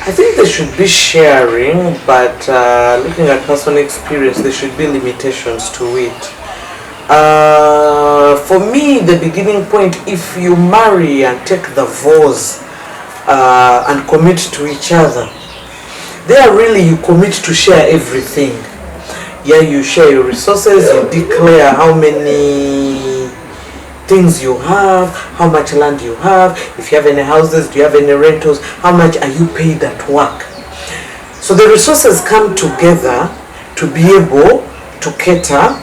I think there should be sharing, but looking at personal experience, there should be limitations to it. For me, the beginning point, if you marry and take the vows and commit to each other, there really you commit to share everything. Yeah, you share your resources, you declare how many things you have, how much land you have, if you have any houses, do you have any rentals, how much are you paid at work. So the resources come together to be able to cater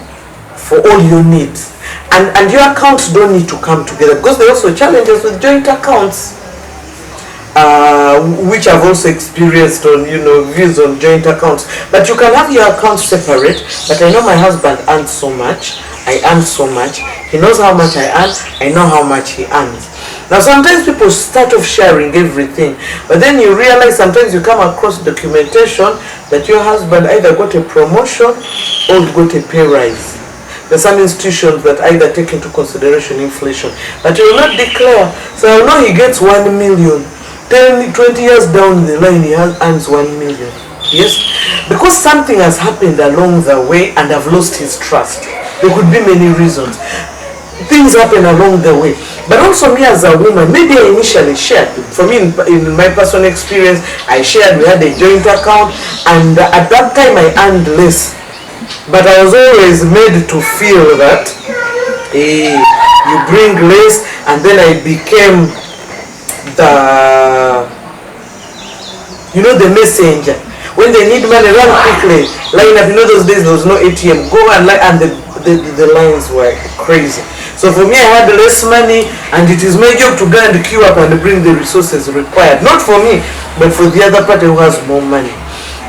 for all your needs. And your accounts don't need to come together, because there are also challenges with joint accounts, which I've also experienced on, views on joint accounts. But you can have your accounts separate, but I know my husband earns so much, I earn so much, he knows how much I earn, I know how much he earns. Now sometimes people start off sharing everything, but then you realize sometimes you come across documentation that your husband either got a promotion or got a pay rise. There's some institutions that either take into consideration inflation, but you will not declare. So I know he gets 1 million, 10, 20 years down the line he earns 1 million. Yes, because something has happened along the way and I've lost his trust. There could be many reasons. Things happen along the way. But also me as a woman, maybe I initially shared. For me, in my personal experience, I shared, we had a joint account, and at that time I earned less. But I was always made to feel that you bring less, and then I became the messenger. When they need money, run quickly, line up. Those days there was no ATM. Go and line, and the lines were crazy. So for me, I had less money, and it is my job to go and queue up and bring the resources required. Not for me, but for the other party who has more money.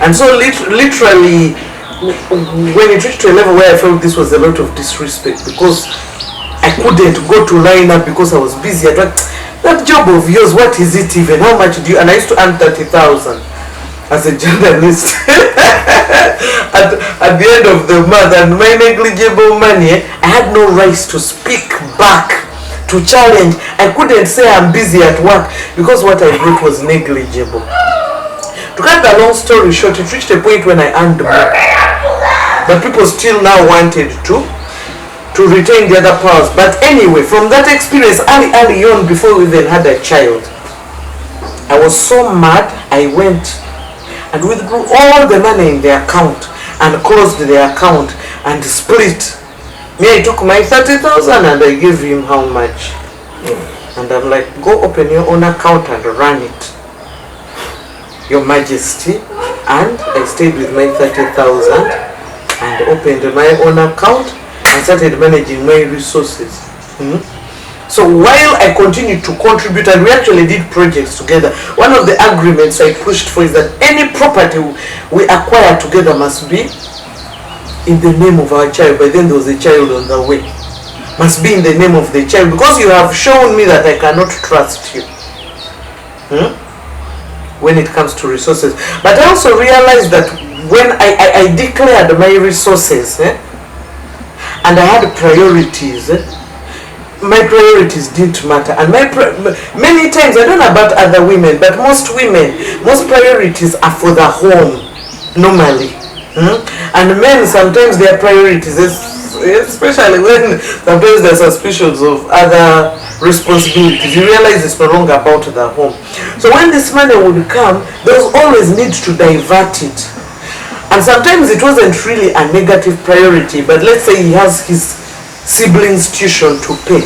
And so literally, when it reached to a level where I felt this was a lot of disrespect, because I couldn't go to line up because I was busy. I thought, that job of yours, what is it even? How much do you? And I used to earn 30,000 as a journalist at the end of the month, and my negligible money, I had no rights to speak back, to challenge. I couldn't say I'm busy at work because what I brought was negligible. To cut the long story short, it reached a point when I earned more, but people still now wanted to retain the other powers. But anyway, from that experience, early on, before we even had a child, I was so mad, I went and withdrew all the money in the account and closed the account and split. Me, I took my 30,000 and I gave him how much? And I'm like, go open your own account and run it, Your Majesty. And I stayed with my 30,000 and opened my own account and started managing my resources. So while I continued to contribute, and we actually did projects together, one of the agreements I pushed for is that any property we acquire together must be in the name of our child. By then there was a child on the way. Must be in the name of the child, because you have shown me that I cannot trust you when it comes to resources. But I also realized that when I declared my resources and I had priorities, my priorities didn't matter. And many times, I don't know about other women, but most priorities are for the home normally. And men, sometimes their priorities, especially when sometimes there's suspicions of other responsibilities, you realize it's no longer about the home. So when this money would come, there was always need to divert it. And sometimes it wasn't really a negative priority, but let's say he has his siblings' tuition to pay,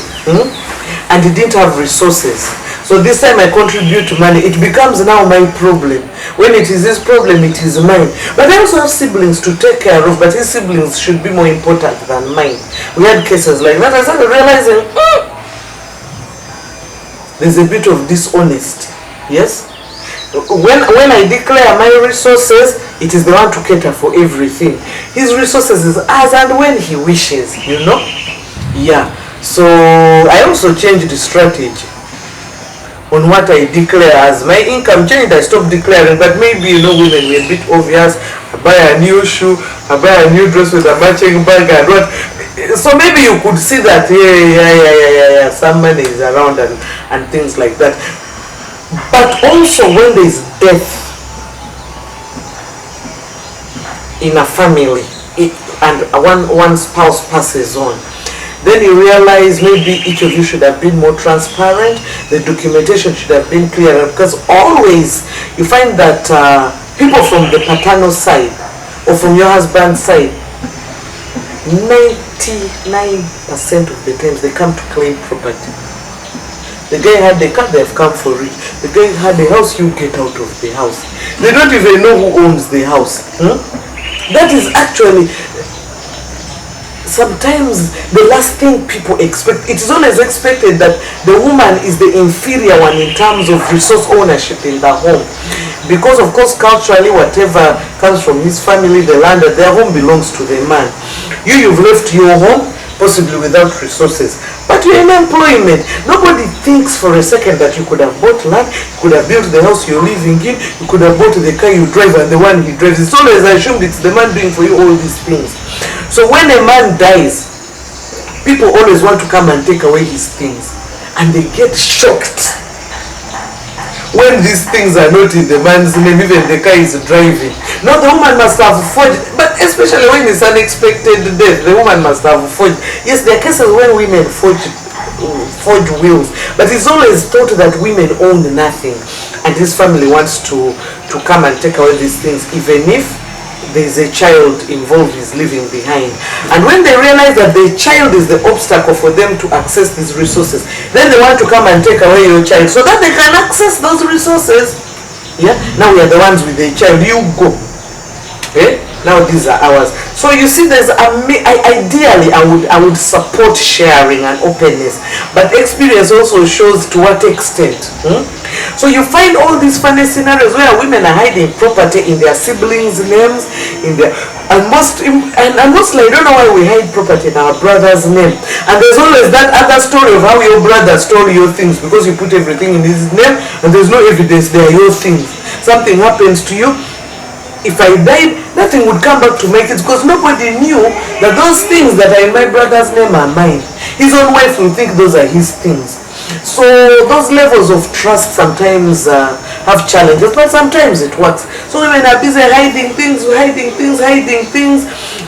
and he didn't have resources. So this time I contribute money, it becomes now my problem. When it is his problem, it is mine. But I also have siblings to take care of, but his siblings should be more important than mine. We had cases like that. I started realizing there's a bit of dishonesty. Yes? When I declare my resources, it is the one to cater for everything. His resources is as and when he wishes, Yeah. So I also changed the strategy on what I declare. As my income changed, I stopped declaring. But maybe, women were a bit obvious. I buy a new shoe, I buy a new dress with a matching bag and what. So maybe you could see that, yeah, some money is around and things like that. But also when there is death in a family, and one spouse passes on, then you realize maybe each of you should have been more transparent, the documentation should have been clearer, because always you find that people from the paternal side or from your husband's side, 99% of the times they come to claim property. The guy had the car, they have come for it. The guy had the house, you get out of the house. They don't even know who owns the house. That is actually sometimes the last thing people expect. It is always expected that the woman is the inferior one in terms of resource ownership in the home. Because of course culturally whatever comes from his family, the land, their home belongs to the man. You've left your home, possibly without resources, but you're in employment. Nobody thinks for a second that you could have bought land, you could have built the house you're living in, you could have bought the car you drive and the one he drives. It's always assumed it's the man doing for you all these things. So when a man dies, people always want to come and take away his things, and they get shocked when these things are not in the man's name, even the car is driving. Now the woman must have forged, but especially when it's unexpected death, the woman must have forged. Yes, there are cases when women forge wills, but it's always thought that women own nothing, and his family wants to come and take away these things, even if there's a child involved is leaving behind. And when they realize that the child is the obstacle for them to access these resources, then they want to come and take away your child so that they can access those resources. Yeah, now we are the ones with the child, you go. Okay, now these are ours. So you see, there's ideally I would support sharing and openness, but experience also shows to what extent. So you find all these funny scenarios where women are hiding property in their siblings' names, and mostly I don't know why we hide property in our brother's name. And there's always that other story of how your brother stole your things because you put everything in his name and there's no evidence they are your things. Something happens to you, if I died, nothing would come back to my kids because nobody knew that those things that are in my brother's name are mine. His own wife will think those are his things. So those levels of trust sometimes have challenges, but sometimes it works. So women are busy hiding things.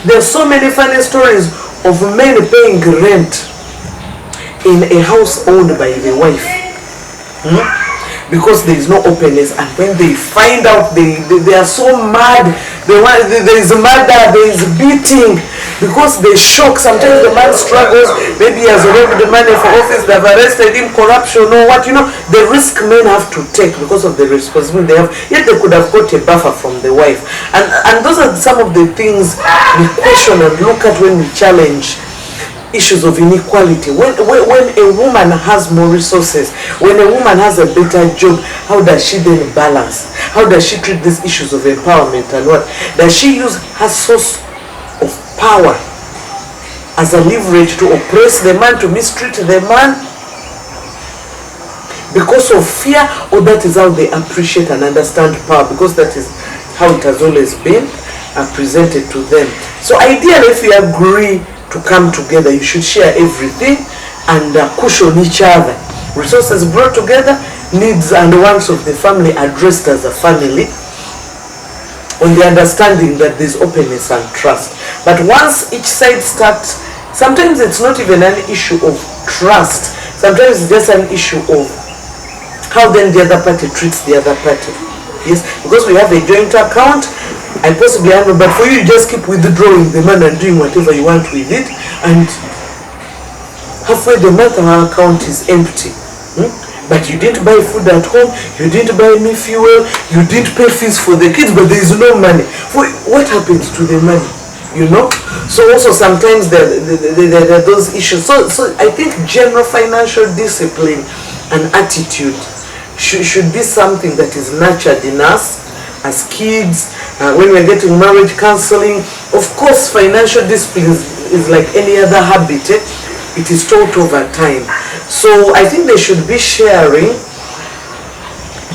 There's so many funny stories of men paying rent in a house owned by the wife. Because there is no openness, and when they find out, they are so mad. There is murder, there is beating, because they shock. Sometimes the man struggles, maybe he has robbed the money for office, they have arrested him, corruption or what, the risk men have to take because of the responsibility they have. Yet they could have got a buffer from the wife, and those are some of the things we question and look at when we challenge issues of inequality. When a woman has more resources, when a woman has a better job, how does she then balance? How does she treat these issues of empowerment, and what does she use her source of power as a leverage to oppress the man, to mistreat the man because of fear, or that is how they appreciate and understand power, because that is how it has always been presented to them. So ideally, if you agree to come together, you should share everything and cushion each other. Resources brought together, needs and wants of the family addressed as a family, on the understanding that there's openness and trust. But once each side starts, sometimes it's not even an issue of trust, sometimes it's just an issue of how then the other party treats the other party. Yes, because we have a joint account, I possibly have, but for you, you just keep withdrawing the money and doing whatever you want with it, and halfway the month our account is empty. But you didn't buy food at home, you didn't buy any fuel, you didn't pay fees for the kids, but there is no money. What happens to the money? So also sometimes there are those issues. So I think general financial discipline and attitude should be something that is nurtured in us as kids, when we're getting marriage counseling. Of course, financial discipline is like any other habit. It is taught over time. So I think they should be sharing,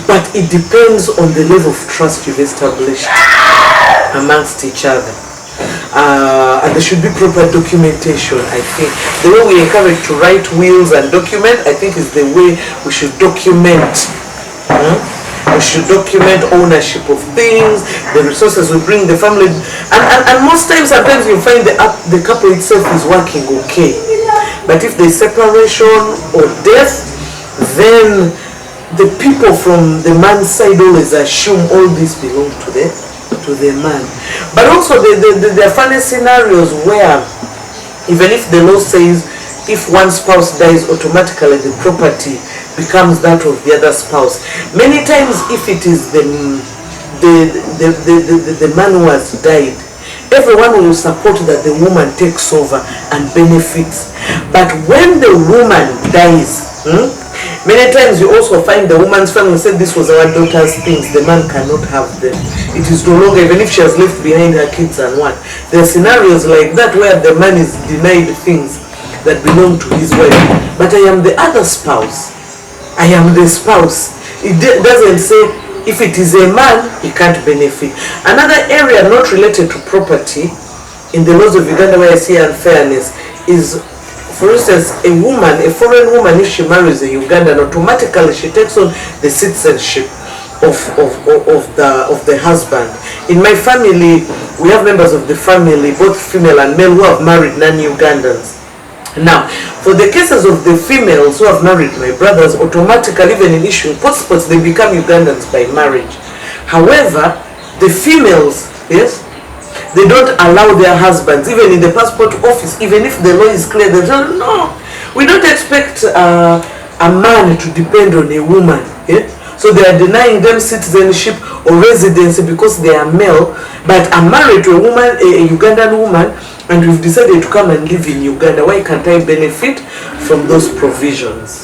but it depends on the level of trust you've established amongst each other. And there should be proper documentation. I think the way we encourage to write wills and document, I think is the way we should document We should document ownership of things, the resources we bring the family, and most times, sometimes you find the couple itself is working okay. But if there's separation or death, then the people from the man's side always assume all this belong to the man. But also there are funny scenarios where even if the law says if one spouse dies, automatically the property becomes that of the other spouse. Many times if it is the man who has died, everyone will support that the woman takes over and benefits. But when the woman dies, many times you also find the woman's family said this was our daughter's things, the man cannot have them. It is no longer, even if she has left behind her kids and what. There are scenarios like that where the man is denied things that belong to his wife. But I am the other spouse. I am the spouse. It doesn't say if it is a man, he can't benefit. Another area not related to property in the laws of Uganda where I see unfairness is, for instance, a foreign woman, if she marries a Ugandan, automatically she takes on the citizenship of the husband. In my family, we have members of the family, both female and male, who have married non-Ugandans. Now, for the cases of the females who have married my brothers, automatically, even in issuing passports, they become Ugandans by marriage. However, the females, yes, they don't allow their husbands, even in the passport office, even if the law is clear, they say, no, we don't expect a man to depend on a woman. Yeah? So they are denying them citizenship or residency because they are male, but I'm married to a woman, a Ugandan woman, and we've decided to come and live in Uganda. Why can't I benefit from those provisions?